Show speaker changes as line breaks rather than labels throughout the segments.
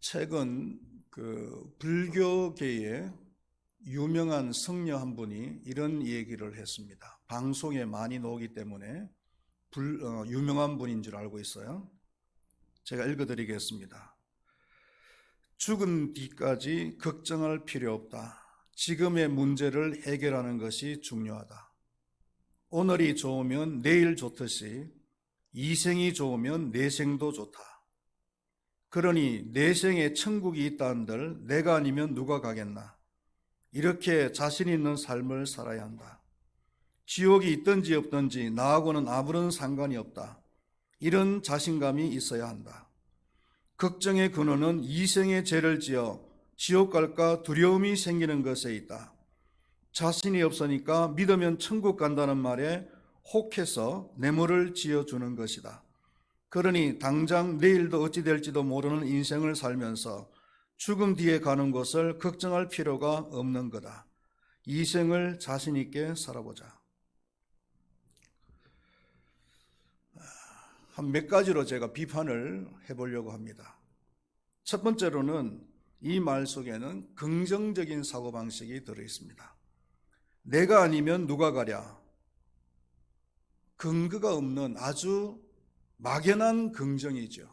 최근 불교계에 유명한 성녀 한 분이 이런 얘기를 했습니다. 방송에 많이 나오기 때문에 유명한 분인 줄 알고 있어요. 제가 읽어드리겠습니다. 죽은 뒤까지 걱정할 필요 없다. 지금의 문제를 해결하는 것이 중요하다. 오늘이 좋으면 내일 좋듯이 이생이 좋으면 내생도 좋다. 그러니 내생에 천국이 있다는들 내가 아니면 누가 가겠나. 이렇게 자신 있는 삶을 살아야 한다. 지옥이 있든지 없든지 나하고는 아무런 상관이 없다. 이런 자신감이 있어야 한다. 걱정의 근원은 이생의 죄를 지어 지옥 갈까 두려움이 생기는 것에 있다. 자신이 없으니까 믿으면 천국 간다는 말에 혹해서 뇌물을 지어주는 것이다. 그러니 당장 내일도 어찌 될지도 모르는 인생을 살면서 죽음 뒤에 가는 곳을 걱정할 필요가 없는 거다. 이 생을 자신 있게 살아보자. 한 몇 가지로 제가 비판을 해보려고 합니다. 첫 번째로는 이 말 속에는 긍정적인 사고방식이 들어있습니다. 내가 아니면 누가 가랴. 근거가 없는 아주 막연한 긍정이죠.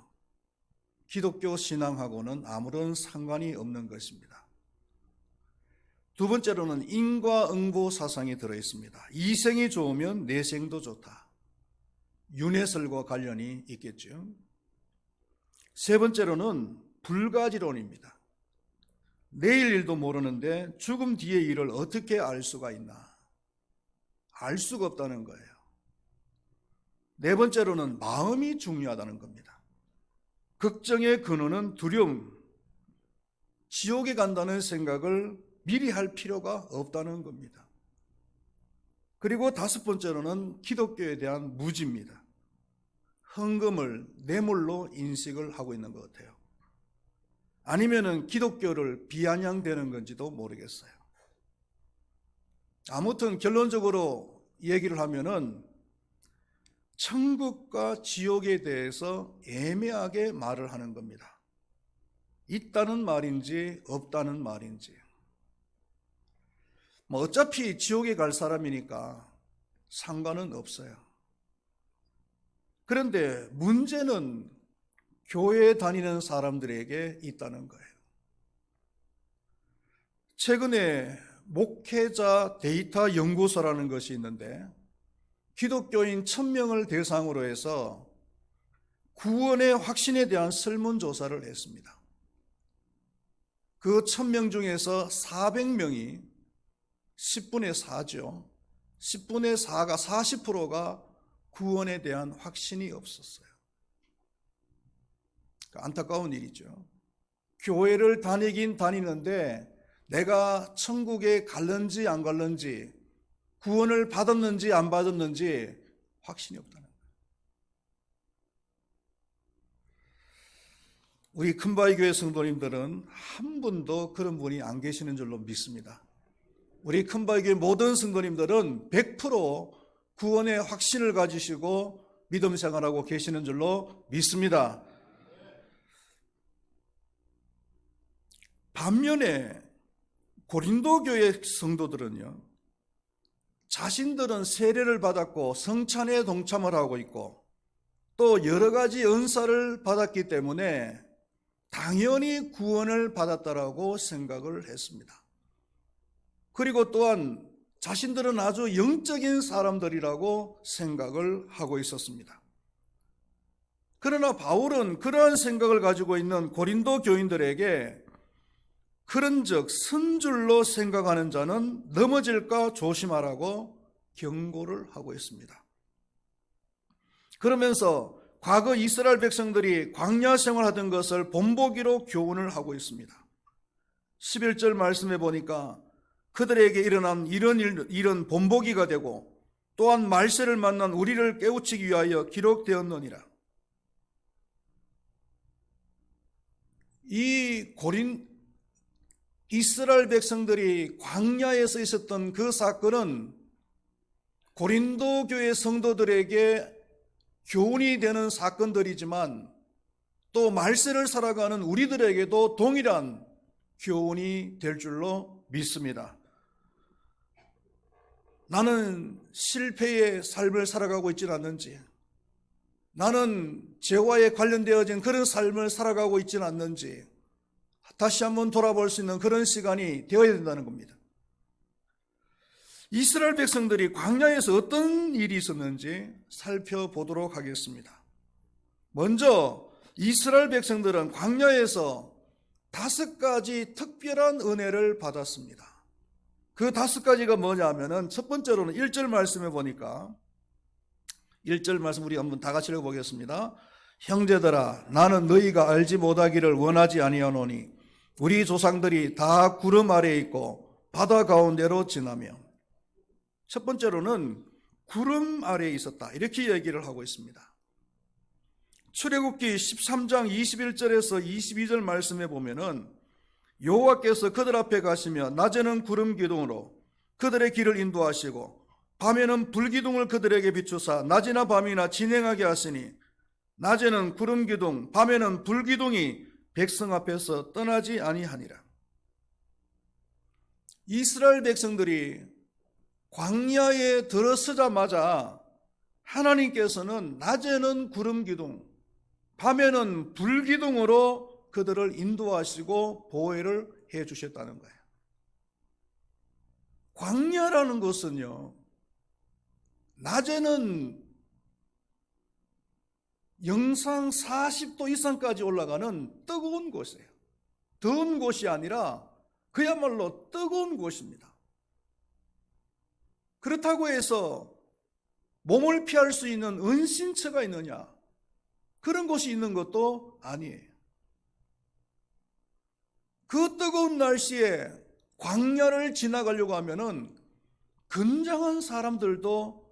기독교 신앙하고는 아무런 상관이 없는 것입니다. 두 번째로는 인과응보 사상이 들어있습니다. 이생이 좋으면 내생도 좋다. 윤회설과 관련이 있겠죠. 세 번째로는 불가지론입니다. 내일 일도 모르는데 죽음 뒤의 일을 어떻게 알 수가 있나? 알 수가 없다는 거예요. 네 번째로는 마음이 중요하다는 겁니다. 걱정의 근원은 두려움, 지옥에 간다는 생각을 미리 할 필요가 없다는 겁니다. 그리고 다섯 번째로는 기독교에 대한 무지입니다. 헌금을 뇌물로 인식을 하고 있는 것 같아요. 아니면은 기독교를 비아냥대는 건지도 모르겠어요. 아무튼 결론적으로 얘기를 하면은 천국과 지옥에 대해서 애매하게 말을 하는 겁니다. 있다는 말인지 없다는 말인지. 어차피 지옥에 갈 사람이니까 상관은 없어요. 그런데 문제는 교회에 다니는 사람들에게 있다는 거예요. 최근에 목회자 데이터 연구소라는 것이 있는데 기독교인 1000명을 대상으로 해서 구원의 확신에 대한 설문조사를 했습니다. 그 1000명 중에서 400명이 10분의 4죠. 10분의 4가 40%가 구원에 대한 확신이 없었어요. 안타까운 일이죠. 교회를 다니긴 다니는데 내가 천국에 갈는지 안 갈는지 구원을 받았는지 안 받았는지 확신이 없다는 거예요. 우리 큰바위교회 성도님들은 한 분도 그런 분이 안 계시는 줄로 믿습니다. 우리 큰바위교회 모든 성도님들은 100% 구원의 확신을 가지시고 믿음 생활하고 계시는 줄로 믿습니다. 반면에 고린도 교회 성도들은요, 자신들은 세례를 받았고 성찬에 동참을 하고 있고 또 여러 가지 은사를 받았기 때문에 당연히 구원을 받았다라고 생각을 했습니다. 그리고 또한 자신들은 아주 영적인 사람들이라고 생각을 하고 있었습니다. 그러나 바울은 그러한 생각을 가지고 있는 고린도 교인들에게 그런즉 선줄로 생각하는 자는 넘어질까 조심하라고 경고를 하고 있습니다. 그러면서 과거 이스라엘 백성들이 광야 생활하던 것을 본보기로 교훈을 하고 있습니다. 11절 말씀해 보니까 그들에게 일어난 이런 일은 본보기가 되고 또한 말세를 만난 우리를 깨우치기 위하여 기록되었느니라. 이 이스라엘 백성들이 광야에서 있었던 그 사건은 고린도 교회 성도들에게 교훈이 되는 사건들이지만 또 말세를 살아가는 우리들에게도 동일한 교훈이 될 줄로 믿습니다. 나는 실패의 삶을 살아가고 있지는 않는지, 나는 죄와에 관련되어진 그런 삶을 살아가고 있지는 않는지 다시 한번 돌아볼 수 있는 그런 시간이 되어야 된다는 겁니다. 이스라엘 백성들이 광야에서 어떤 일이 있었는지 살펴보도록 하겠습니다. 먼저 이스라엘 백성들은 광야에서 5가지 특별한 은혜를 받았습니다. 그 5가지가 뭐냐면은 첫 번째로는 1절 말씀에 보니까 1절 말씀 우리 한번 다 같이 읽어보겠습니다. 형제들아 나는 너희가 알지 못하기를 원하지 아니하노니 우리 조상들이 다 구름 아래에 있고 바다 가운데로 지나며. 첫 번째로는 구름 아래에 있었다 이렇게 얘기를 하고 있습니다. 출애굽기 13장 21절에서 22절 말씀에 보면은 여호와께서 그들 앞에 가시며 낮에는 구름 기둥으로 그들의 길을 인도하시고 밤에는 불기둥을 그들에게 비추사 낮이나 밤이나 진행하게 하시니 낮에는 구름 기둥 밤에는 불기둥이 백성 앞에서 떠나지 아니하니라. 이스라엘 백성들이 광야에 들어서자마자 하나님께서는 낮에는 구름 기둥 밤에는 불기둥으로 그들을 인도하시고 보호를 해 주셨다는 거예요. 광야라는 것은요, 낮에는 영상 40도 이상까지 올라가는 뜨거운 곳이에요. 더운 곳이 아니라 그야말로 뜨거운 곳입니다. 그렇다고 해서 몸을 피할 수 있는 은신처가 있느냐? 그런 곳이 있는 것도 아니에요. 그 뜨거운 날씨에 광야를 지나가려고 하면은 건장한 사람들도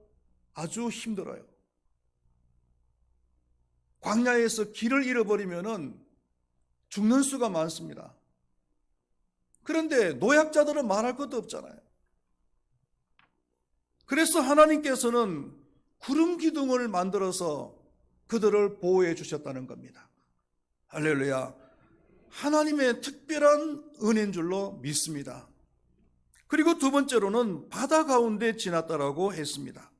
아주 힘들어요. 광야에서 길을 잃어버리면은 죽는 수가 많습니다. 그런데 노약자들은 말할 것도 없잖아요. 그래서 하나님께서는 구름 기둥을 만들어서 그들을 보호해 주셨다는 겁니다. 할렐루야. 하나님의 특별한 은혜인 줄로 믿습니다. 그리고 두 번째로는 바다 가운데 지났다라고 했습니다.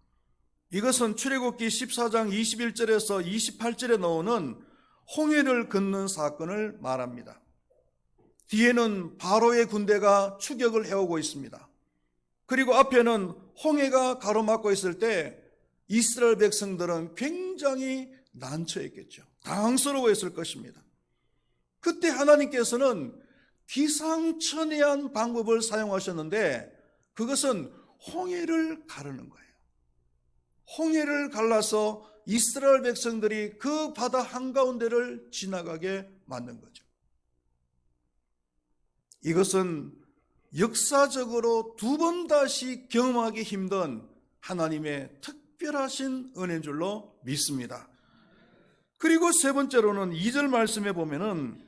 이것은 출애굽기 14장 21절에서 28절에 나오는 홍해를 건넌 사건을 말합니다. 뒤에는 바로의 군대가 추격을 해오고 있습니다. 그리고 앞에는 홍해가 가로막고 있을 때 이스라엘 백성들은 굉장히 난처했겠죠. 당황스러워했을 것입니다. 그때 하나님께서는 기상천외한 방법을 사용하셨는데 그것은 홍해를 가르는 거예요. 홍해를 갈라서 이스라엘 백성들이 그 바다 한가운데를 지나가게 만든 거죠. 이것은 역사적으로 2번 다시 경험하기 힘든 하나님의 특별하신 은혜인 줄로 믿습니다. 그리고 세 번째로는 2절 말씀에 보면은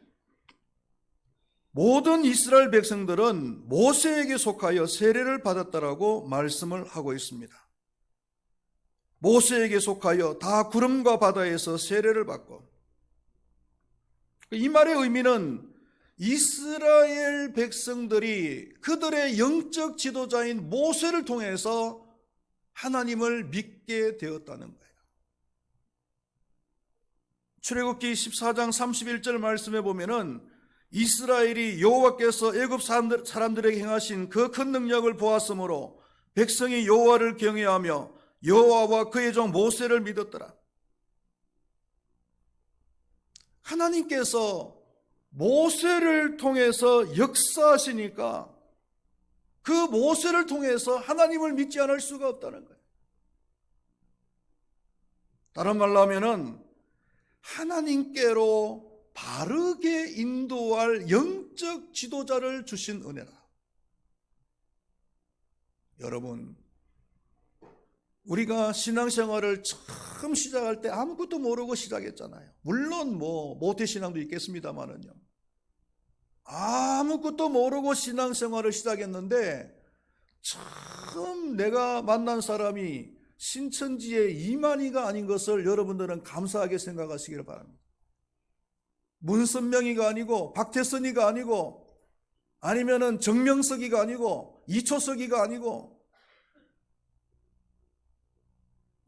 모든 이스라엘 백성들은 모세에게 속하여 세례를 받았다라고 말씀을 하고 있습니다. 모세에게 속하여 다 구름과 바다에서 세례를 받고, 이 말의 의미는 이스라엘 백성들이 그들의 영적 지도자인 모세를 통해서 하나님을 믿게 되었다는 거예요. 출애굽기 14장 31절 말씀에 보면은 이스라엘이 여호와께서 애굽 사람들에게 행하신 그 큰 능력을 보았으므로 백성이 여호와를 경외하며 여호와와 그의 종 모세를 믿었더라. 하나님께서 모세를 통해서 역사하시니까 그 모세를 통해서 하나님을 믿지 않을 수가 없다는 거예요. 다른 말로 하면은 하나님께로 바르게 인도할 영적 지도자를 주신 은혜라. 여러분, 우리가 신앙생활을 처음 시작할 때 아무것도 모르고 시작했잖아요. 물론 모태신앙도 있겠습니다만은요. 아무것도 모르고 신앙생활을 시작했는데 처음 내가 만난 사람이 신천지의 이만희가 아닌 것을 여러분들은 감사하게 생각하시기를 바랍니다. 문선명이가 아니고 박태선이가 아니고 아니면은 정명석이가 아니고 이초석이가 아니고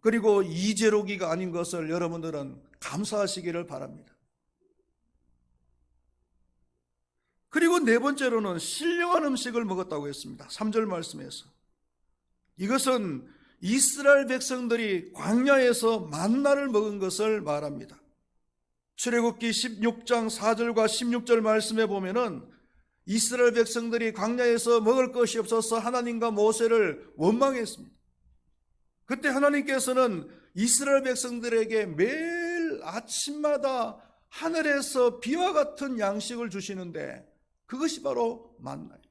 그리고 이재록이가 아닌 것을 여러분들은 감사하시기를 바랍니다. 그리고 네 번째로는 신령한 음식을 먹었다고 했습니다. 3절 말씀에서. 이것은 이스라엘 백성들이 광야에서 만나를 먹은 것을 말합니다. 출애굽기 16장 4절과 16절 말씀에 보면은 이스라엘 백성들이 광야에서 먹을 것이 없어서 하나님과 모세를 원망했습니다. 그때 하나님께서는 이스라엘 백성들에게 매일 아침마다 하늘에서 비와 같은 양식을 주시는데 그것이 바로 만나예요.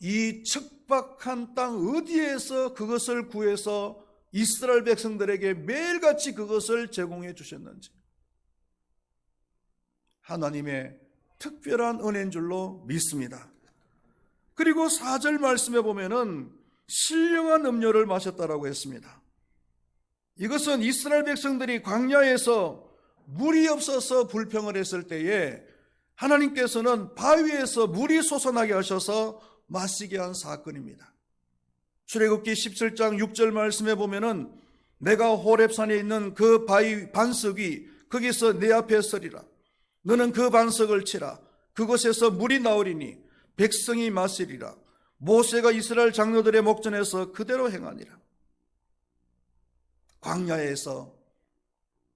이 척박한 땅 어디에서 그것을 구해서 이스라엘 백성들에게 매일같이 그것을 제공해 주셨는지 하나님의 특별한 은혜인 줄로 믿습니다. 그리고 4절 말씀에 보면은 신령한 음료를 마셨다라고 했습니다. 이것은 이스라엘 백성들이 광야에서 물이 없어서 불평을 했을 때에 하나님께서는 바위에서 물이 솟아나게 하셔서 마시게 한 사건입니다. 출애굽기 17장 6절 말씀에 보면은 내가 호렙산에 있는 그 바위 반석이 거기서 내 앞에 서리라. 너는 그 반석을 치라. 그곳에서 물이 나오리니 백성이 마시리라. 모세가 이스라엘 장로들의 목전에서 그대로 행하니라. 광야에서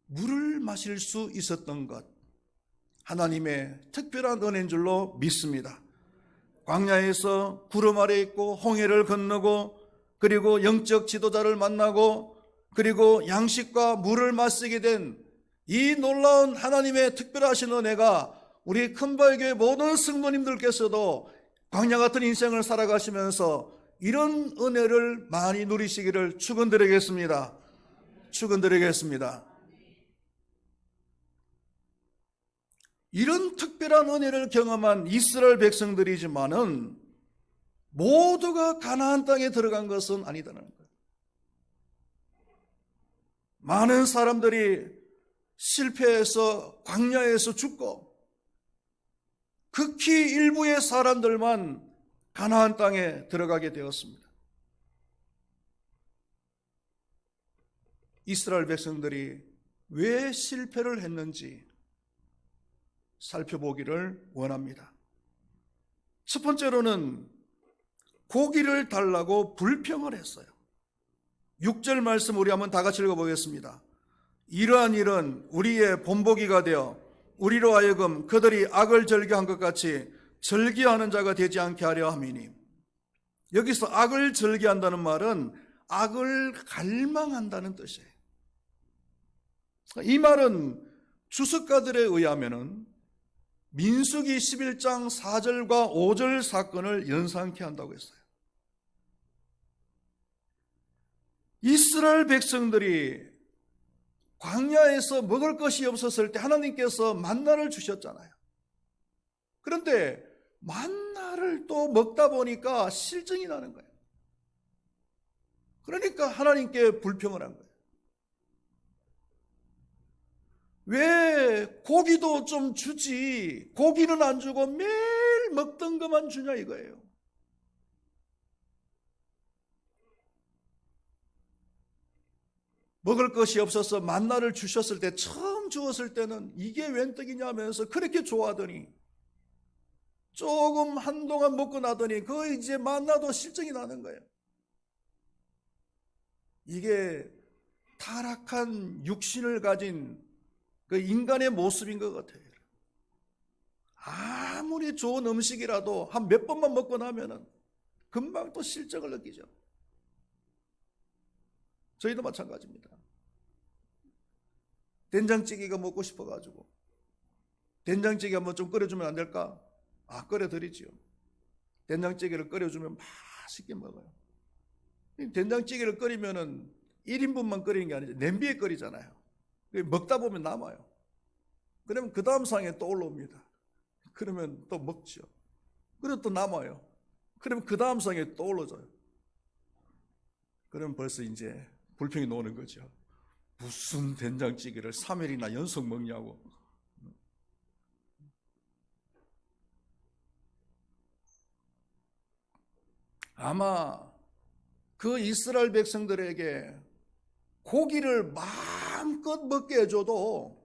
물을 마실 수 있었던 것, 하나님의 특별한 은혜인 줄로 믿습니다. 광야에서 구름 아래 있고 홍해를 건너고 그리고 영적 지도자를 만나고 그리고 양식과 물을 마시게 된 이 놀라운 하나님의 특별하신 은혜가 우리 큰바위교회 모든 성도님들께서도 광야 같은 인생을 살아가시면서 이런 은혜를 많이 누리시기를 축원드리겠습니다. 축원드리겠습니다. 이런 특별한 은혜를 경험한 이스라엘 백성들이지만은 모두가 가나안 땅에 들어간 것은 아니다는 거예요. 많은 사람들이 실패해서 광야에서 죽고 극히 일부의 사람들만 가나안 땅에 들어가게 되었습니다. 이스라엘 백성들이 왜 실패를 했는지 살펴보기를 원합니다. 첫 번째로는 고기를 달라고 불평을 했어요. 6절 말씀 우리 한번 다 같이 읽어보겠습니다. 이러한 일은 우리의 본보기가 되어 우리로 하여금 그들이 악을 절개한 것 같이 절개하는 자가 되지 않게 하려 함이니. 여기서 악을 절개한다는 말은 악을 갈망한다는 뜻이에요. 이 말은 주석가들에 의하면은 민수기 11장 4절과 5절 사건을 연상케 한다고 했어요. 이스라엘 백성들이 광야에서 먹을 것이 없었을 때 하나님께서 만나를 주셨잖아요. 그런데 만나를 또 먹다 보니까 실증이 나는 거예요. 그러니까 하나님께 불평을 한 거예요. 왜 고기도 좀 주지 고기는 안 주고 매일 먹던 것만 주냐 이거예요. 먹을 것이 없어서 만나를 주셨을 때 처음 주었을 때는 이게 웬 떡이냐 하면서 그렇게 좋아하더니 조금 한동안 먹고 나더니 그 이제 만나도 실증이 나는 거예요. 이게 타락한 육신을 가진 그 인간의 모습인 것 같아요. 아무리 좋은 음식이라도 한 몇 번만 먹고 나면은 금방 또 실증을 느끼죠. 저희도 마찬가지입니다. 된장찌개가 먹고 싶어가지고 된장찌개 한번 좀 끓여주면 안 될까? 끓여드리지요. 된장찌개를 끓여주면 맛있게 먹어요. 된장찌개를 끓이면은 1인분만 끓이는 게 아니죠. 냄비에 끓이잖아요. 먹다 보면 남아요. 그러면 그 다음 상에 또 올라옵니다. 그러면 또 먹죠. 그리고 또 남아요. 그러면 그 다음 상에 또 올라져요. 그러면 벌써 이제 불평이 나오는 거죠. 무슨 된장찌개를 3일이나 연속 먹냐고. 아마 그 이스라엘 백성들에게 고기를 마음껏 먹게 해줘도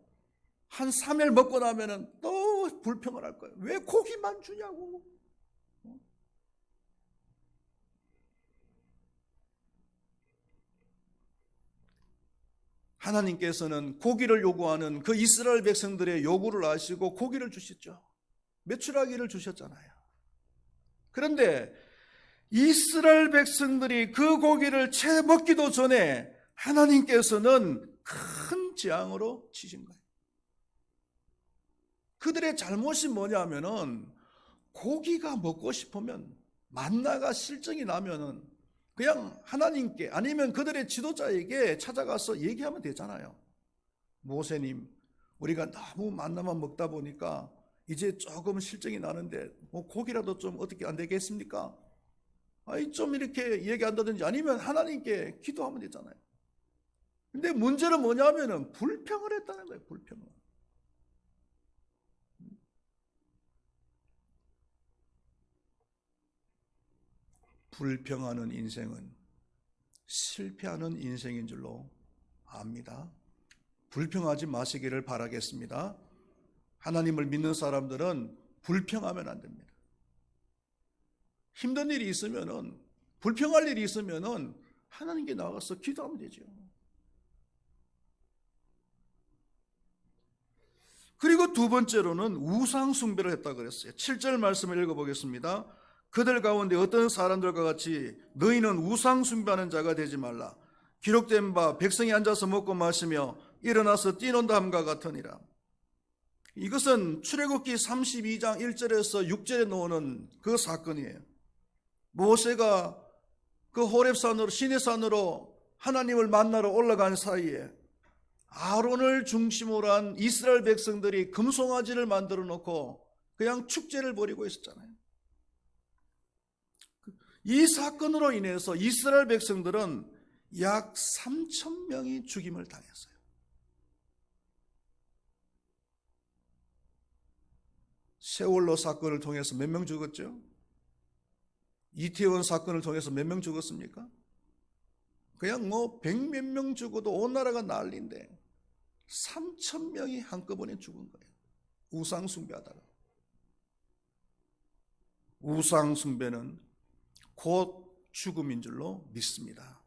한 3일 먹고 나면은 또 불평을 할 거예요. 왜 고기만 주냐고. 하나님께서는 고기를 요구하는 그 이스라엘 백성들의 요구를 아시고 고기를 주셨죠. 메추라기를 주셨잖아요. 그런데 이스라엘 백성들이 그 고기를 채 먹기도 전에 하나님께서는 큰 재앙으로 치신 거예요. 그들의 잘못이 뭐냐면은 고기가 먹고 싶으면 만나가 실정이 나면은 그냥 하나님께 아니면 그들의 지도자에게 찾아가서 얘기하면 되잖아요. 모세님, 우리가 너무 만나만 먹다 보니까 이제 조금 실정이 나는데 뭐 고기라도 좀 어떻게 안 되겠습니까? 아니 좀 이렇게 얘기한다든지 아니면 하나님께 기도하면 되잖아요. 근데 문제는 뭐냐면은 불평을 했다는 거예요. 불평을. 불평하는 인생은 실패하는 인생인 줄로 압니다. 불평하지 마시기를 바라겠습니다. 하나님을 믿는 사람들은 불평하면 안 됩니다. 힘든 일이 있으면은, 불평할 일이 있으면은 하나님께 나가서 기도하면 되죠. 그리고 두 번째로는 우상 숭배를 했다고 그랬어요. 7절 말씀을 읽어보겠습니다. 그들 가운데 어떤 사람들과 같이 너희는 우상 숭배하는 자가 되지 말라. 기록된 바 백성이 앉아서 먹고 마시며 일어나서 뛰논다 함과 같으니라. 이것은 출애굽기 32장 1절에서 6절에 나오는 그 사건이에요. 모세가 그 호렙산으로 시내산으로 하나님을 만나러 올라간 사이에 아론을 중심으로 한 이스라엘 백성들이 금송아지를 만들어 놓고 그냥 축제를 벌이고 있었잖아요. 이 사건으로 인해서 이스라엘 백성들은 약 3,000명이 죽임을 당했어요. 세월호 사건을 통해서 몇 명 죽었죠? 이태원 사건을 통해서 몇 명 죽었습니까? 그냥 뭐 100몇 명 죽어도 온 나라가 난리인데 3,000명이 한꺼번에 죽은 거예요. 우상 숭배하다가. 우상 숭배는 곧 죽음인 줄로 믿습니다.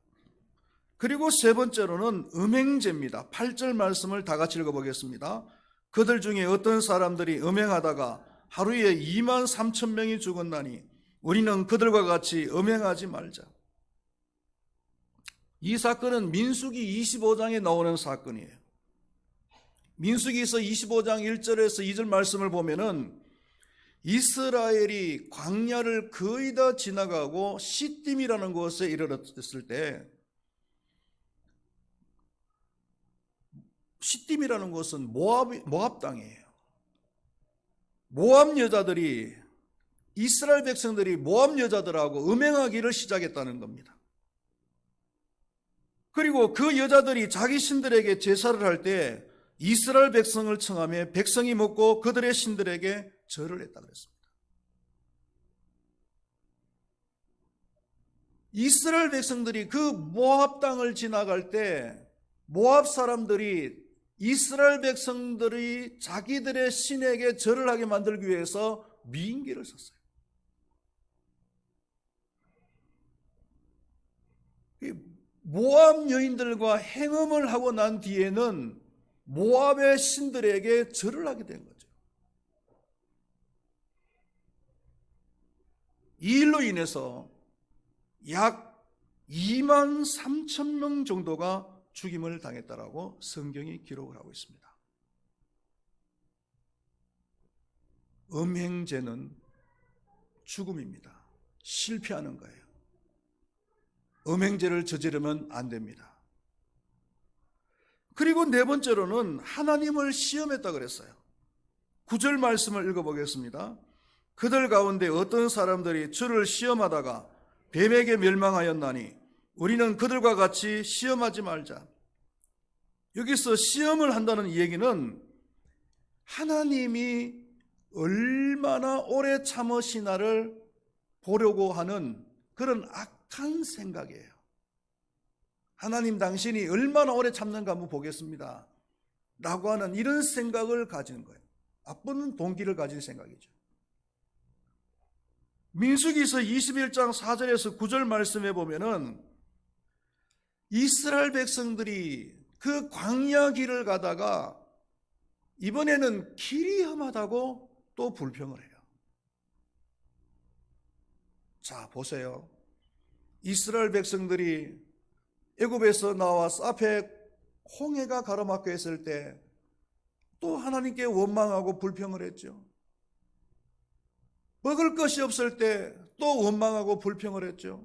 그리고 세 번째로는 음행죄입니다. 8절 말씀을 다 같이 읽어보겠습니다. 그들 중에 어떤 사람들이 음행하다가 하루에 23,000명이 죽었나니 우리는 그들과 같이 음행하지 말자. 이 사건은 민수기 25장에 나오는 사건이에요. 민수기에서 25장 1절에서 2절 말씀을 보면은 이스라엘이 광야를 거의 다 지나가고 시딤이라는 곳에 이르렀을 때, 시딤이라는 곳은 모압 땅이에요. 모압 여자들이, 이스라엘 백성들이 모압 여자들하고 음행하기를 시작했다는 겁니다. 그리고 그 여자들이 자기 신들에게 제사를 할 때 이스라엘 백성을 청하며 백성이 먹고 그들의 신들에게 절을 했다 그랬습니다. 이스라엘 백성들이 그 모압 땅을 지나갈 때 모압 사람들이 이스라엘 백성들이 자기들의 신에게 절을 하게 만들기 위해서 미인계를 썼어요. 모압 여인들과 행음을 하고 난 뒤에는 모압의 신들에게 절을 하게 된 거죠. 이 일로 인해서 약 23,000명 정도가 죽임을 당했다라고 성경이 기록을 하고 있습니다. 음행죄는 죽음입니다. 실패하는 거예요. 음행죄를 저지르면 안 됩니다. 그리고 네 번째로는 하나님을 시험했다 그랬어요. 9절 말씀을 읽어보겠습니다. 그들 가운데 어떤 사람들이 주를 시험하다가 뱀에게 멸망하였나니 우리는 그들과 같이 시험하지 말자. 여기서 시험을 한다는 얘기는 하나님이 얼마나 오래 참으시나를 보려고 하는 그런 악한 생각이에요. 하나님 당신이 얼마나 오래 참는가 한번 보겠습니다 라고 하는 이런 생각을 가지는 거예요. 나쁜 동기를 가진 생각이죠. 민수기서 21장 4절에서 9절 말씀해 보면은 이스라엘 백성들이 그 광야 길을 가다가 이번에는 길이 험하다고 또 불평을 해요. 자, 보세요. 이스라엘 백성들이 애굽에서 나와서 앞에 홍해가 가로막혀 있을 때 또 하나님께 원망하고 불평을 했죠. 먹을 것이 없을 때 또 원망하고 불평을 했죠.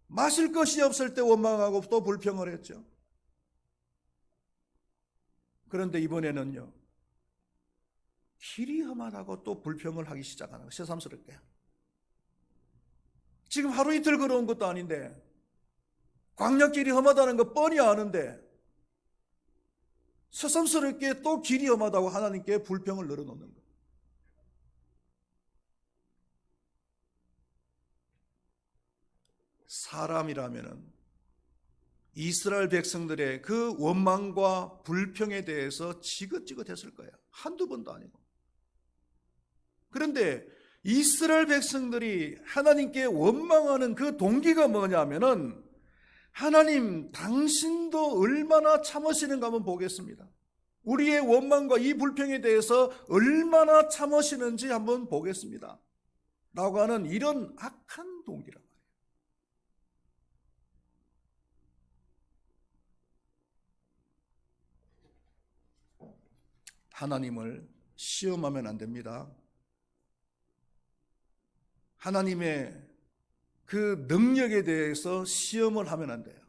마실 것이 없을 때 원망하고 또 불평을 했죠. 그런데 이번에는요, 길이 험하다고 또 불평을 하기 시작하는 거예요. 새삼스럽게. 지금 하루 이틀 걸어온 것도 아닌데, 광야길이 험하다는 거 뻔히 아는데 새삼스럽게 또 길이 험하다고 하나님께 불평을 늘어놓는 거예요. 사람이라면은 이스라엘 백성들의 그 원망과 불평에 대해서 지긋지긋했을 거예요. 한두 번도 아니고. 그런데 이스라엘 백성들이 하나님께 원망하는 그 동기가 뭐냐면은 하나님 당신도 얼마나 참으시는가 한번 보겠습니다. 우리의 원망과 이 불평에 대해서 얼마나 참으시는지 한번 보겠습니다 라고 하는 이런 악한 동기란 말이에요. 하나님을 시험하면 안 됩니다. 하나님의 그 능력에 대해서 시험을 하면 안 돼요.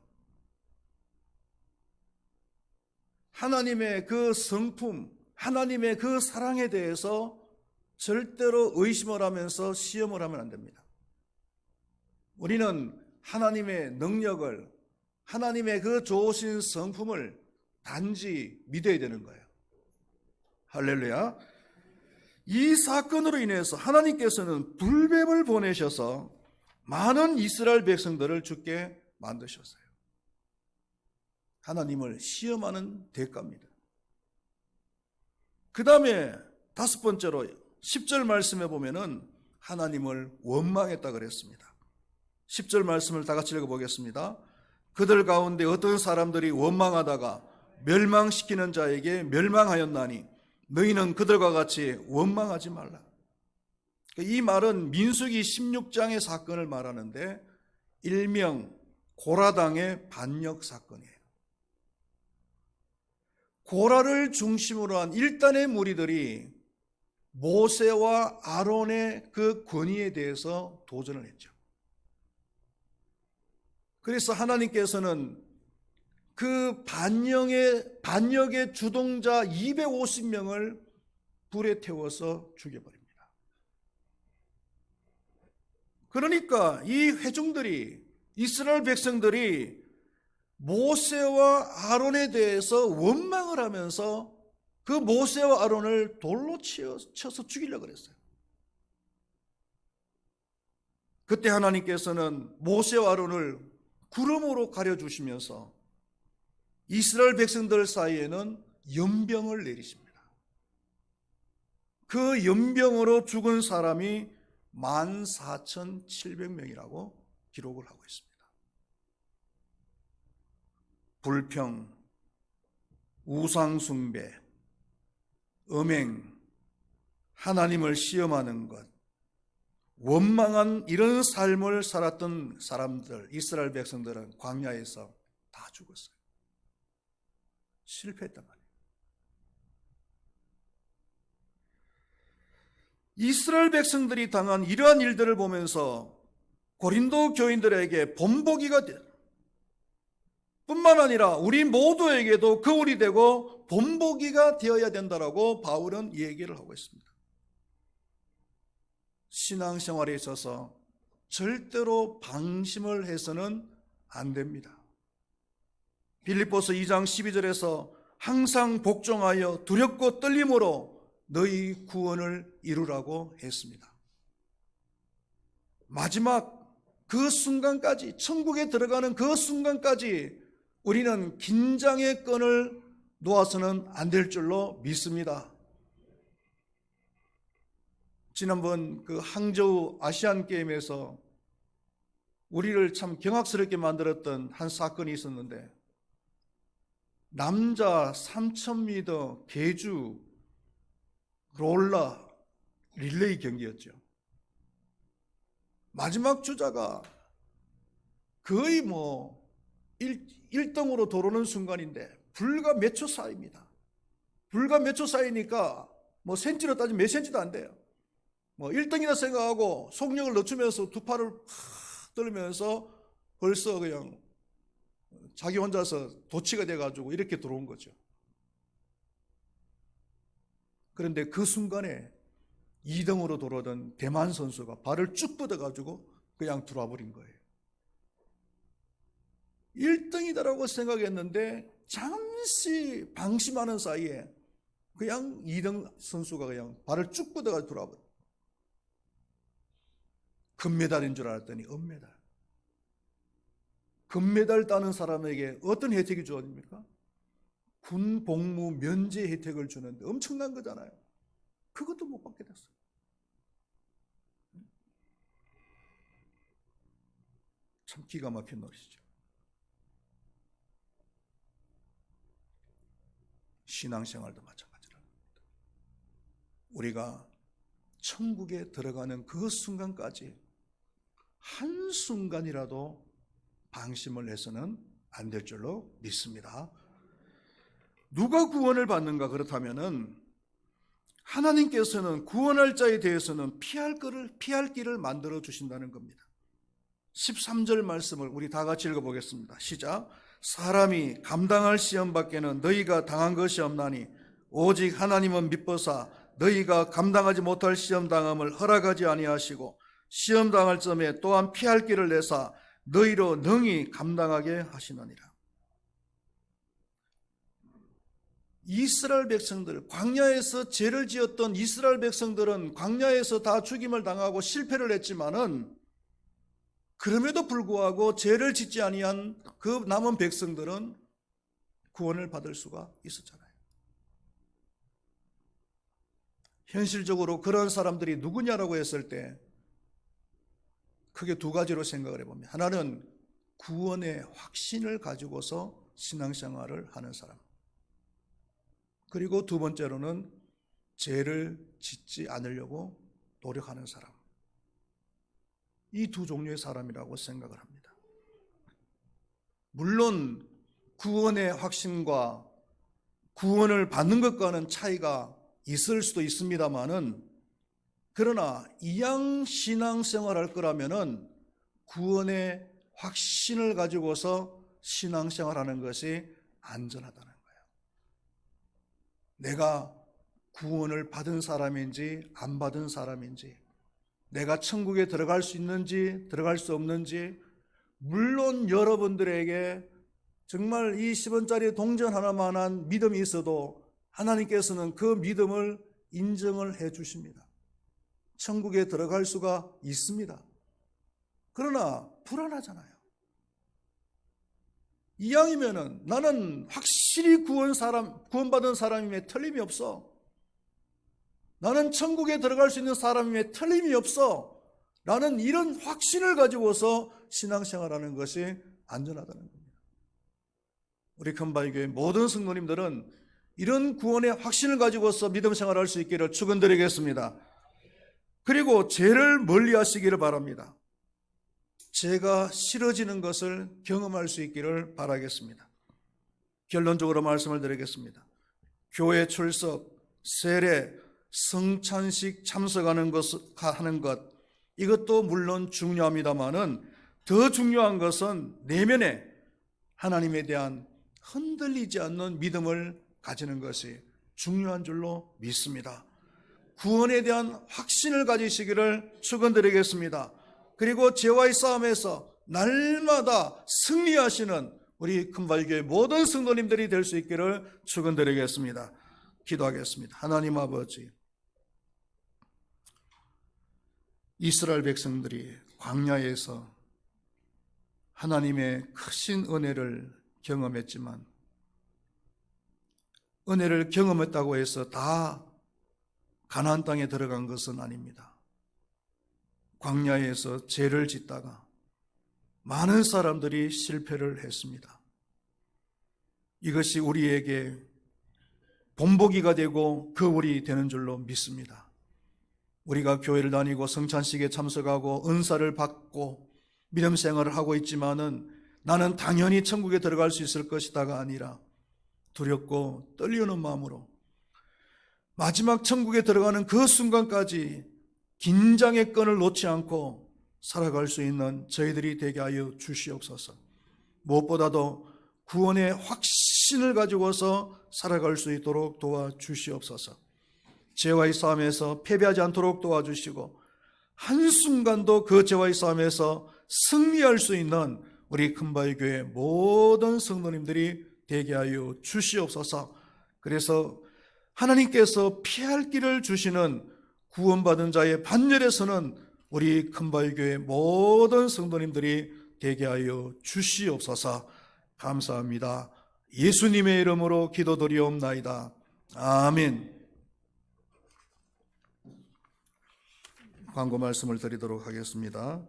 하나님의 그 성품, 하나님의 그 사랑에 대해서 절대로 의심을 하면서 시험을 하면 안 됩니다. 우리는 하나님의 능력을, 하나님의 그 좋으신 성품을 단지 믿어야 되는 거예요. 할렐루야. 이 사건으로 인해서 하나님께서는 불뱀을 보내셔서 많은 이스라엘 백성들을 죽게 만드셨어요. 하나님을 시험하는 대가입니다. 그 다음에 다섯 번째로 10절 말씀에 보면은 하나님을 원망했다 그랬습니다. 10절 말씀을 다 같이 읽어보겠습니다. 그들 가운데 어떤 사람들이 원망하다가 멸망시키는 자에게 멸망하였나니 너희는 그들과 같이 원망하지 말라. 이 말은 민수기 16장의 사건을 말하는데 일명 고라당의 반역 사건이에요. 고라를 중심으로 한 일단의 무리들이 모세와 아론의 그 권위에 대해서 도전을 했죠. 그래서 하나님께서는 그 반역의 주동자 250명을 불에 태워서 죽여버립니다. 그러니까 이 회중들이, 이스라엘 백성들이 모세와 아론에 대해서 원망을 하면서 그 모세와 아론을 돌로 쳐서 죽이려고 그랬어요. 그때 하나님께서는 모세와 아론을 구름으로 가려주시면서 이스라엘 백성들 사이에는 연병을 내리십니다. 그 연병으로 죽은 사람이 14,700명이라고 기록을 하고 있습니다. 불평, 우상숭배, 음행, 하나님을 시험하는 것, 원망한 이런 삶을 살았던 사람들, 이스라엘 백성들은 광야에서 다 죽었어요. 실패했단 말이에요. 이스라엘 백성들이 당한 이러한 일들을 보면서 고린도 교인들에게 본보기가 뿐만 아니라 우리 모두에게도 거울이 되고 본보기가 되어야 된다라고 바울은 얘기를 하고 있습니다. 신앙생활에 있어서 절대로 방심을 해서는 안 됩니다. 빌립보서 2장 12절에서 항상 복종하여 두렵고 떨림으로 너희 구원을 이루라고 했습니다. 마지막 그 순간까지, 천국에 들어가는 그 순간까지 우리는 긴장의 끈을 놓아서는 안 될 줄로 믿습니다. 지난번 그 항저우 아시안 게임에서 우리를 참 경악스럽게 만들었던 한 사건이 있었는데, 남자 3000m 계주 롤러 릴레이 경기였죠. 마지막 주자가 거의 1등으로 들어오는 순간인데 불과 몇 초 사이입니다. 불과 몇 초 사이니까 센치로 따지면 몇 센치도 안 돼요. 1등이라 생각하고 속력을 늦추면서 두 팔을 떨면서 벌써 그냥 자기 혼자서 도치가 돼가지고 이렇게 들어온 거죠. 그런데 그 순간에 2등으로 들어오던 대만 선수가 발을 쭉 뻗어가지고 그냥 들어와 버린 거예요. 1등이다라고 생각했는데 잠시 방심하는 사이에 그냥 2등 선수가 그냥 발을 쭉 뻗어가지고 들어와 버린 거예요. 금메달인 줄 알았더니 은메달. 금메달 따는 사람에게 어떤 혜택이 주어집니까? 군 복무 면제 혜택을 주는데 엄청난 거잖아요. 그것도 못 받게 됐어요. 참 기가 막힌 노릇이죠. 신앙생활도 마찬가지랍니다. 우리가 천국에 들어가는 그 순간까지 한순간이라도 방심을 해서는 안 될 줄로 믿습니다. 누가 구원을 받는가? 그렇다면은 하나님께서는 구원할 자에 대해서는 피할 길을 만들어 주신다는 겁니다. 13절 말씀을 우리 다 같이 읽어보겠습니다. 시작. 사람이 감당할 시험 밖에는 너희가 당한 것이 없나니 오직 하나님은 미쁘사 너희가 감당하지 못할 시험 당함을 허락하지 아니하시고 시험 당할 점에 또한 피할 길을 내사 너희로 능히 감당하게 하시느니라. 이스라엘 백성들, 광야에서 죄를 지었던 이스라엘 백성들은 광야에서 다 죽임을 당하고 실패를 했지만은 그럼에도 불구하고 죄를 짓지 아니한 그 남은 백성들은 구원을 받을 수가 있었잖아요. 현실적으로 그런 사람들이 누구냐라고 했을 때 크게 두 가지로 생각을 해봅니다. 하나는 구원의 확신을 가지고서 신앙생활을 하는 사람, 그리고 두 번째로는 죄를 짓지 않으려고 노력하는 사람. 이 두 종류의 사람이라고 생각을 합니다. 물론 구원의 확신과 구원을 받는 것과는 차이가 있을 수도 있습니다만은, 그러나 이양 신앙생활할 거라면은 구원의 확신을 가지고서 신앙생활하는 것이 안전하다는 거예요. 내가 구원을 받은 사람인지 안 받은 사람인지, 내가 천국에 들어갈 수 있는지 들어갈 수 없는지, 물론 여러분들에게 정말 이 10원짜리 동전 하나만한 믿음이 있어도 하나님께서는 그 믿음을 인정을 해 주십니다. 천국에 들어갈 수가 있습니다. 그러나 불안하잖아요. 이왕이면은 나는 확실히 구원받은 사람임에 틀림이 없어. 나는 천국에 들어갈 수 있는 사람임에 틀림이 없어. 라는 이런 확신을 가지고서 신앙생활하는 것이 안전하다는 겁니다. 우리 금바위교회 모든 성도님들은 이런 구원의 확신을 가지고서 믿음 생활할 수 있기를 축원드리겠습니다. 그리고 죄를 멀리 하시기를 바랍니다. 죄가 싫어지는 것을 경험할 수 있기를 바라겠습니다. 결론적으로 말씀을 드리겠습니다. 교회 출석, 세례, 성찬식 참석하는 것, 이것도 물론 중요합니다만은 더 중요한 것은 내면에 하나님에 대한 흔들리지 않는 믿음을 가지는 것이 중요한 줄로 믿습니다. 구원에 대한 확신을 가지시기를 축원드리겠습니다. 그리고 죄와의 싸움에서 날마다 승리하시는 우리 큰발교회 모든 성도님들이 될 수 있기를 축원드리겠습니다. 기도하겠습니다. 하나님 아버지, 이스라엘 백성들이 광야에서 하나님의 크신 은혜를 경험했지만 은혜를 경험했다고 해서 다 가나안 땅에 들어간 것은 아닙니다. 광야에서 죄를 짓다가 많은 사람들이 실패를 했습니다. 이것이 우리에게 본보기가 되고 거울이 되는 줄로 믿습니다. 우리가 교회를 다니고 성찬식에 참석하고 은사를 받고 믿음 생활을 하고 있지만은 나는 당연히 천국에 들어갈 수 있을 것이다가 아니라 두렵고 떨리는 마음으로 마지막 천국에 들어가는 그 순간까지 긴장의 끈을 놓지 않고 살아갈 수 있는 저희들이 되게 하여 주시옵소서. 무엇보다도 구원의 확신을 가지고서 살아갈 수 있도록 도와주시옵소서. 죄와의 싸움에서 패배하지 않도록 도와주시고 한순간도 그 죄와의 싸움에서 승리할 수 있는 우리 큰바위교회 모든 성도님들이 되게 하여 주시옵소서. 그래서 하나님께서 피할 길을 주시는 구원받은 자의 반열에서는 우리 큰바위교회 모든 성도님들이 되게 하여 주시옵소서. 감사합니다. 예수님의 이름으로 기도드리옵나이다. 아멘. 광고 말씀을 드리도록 하겠습니다.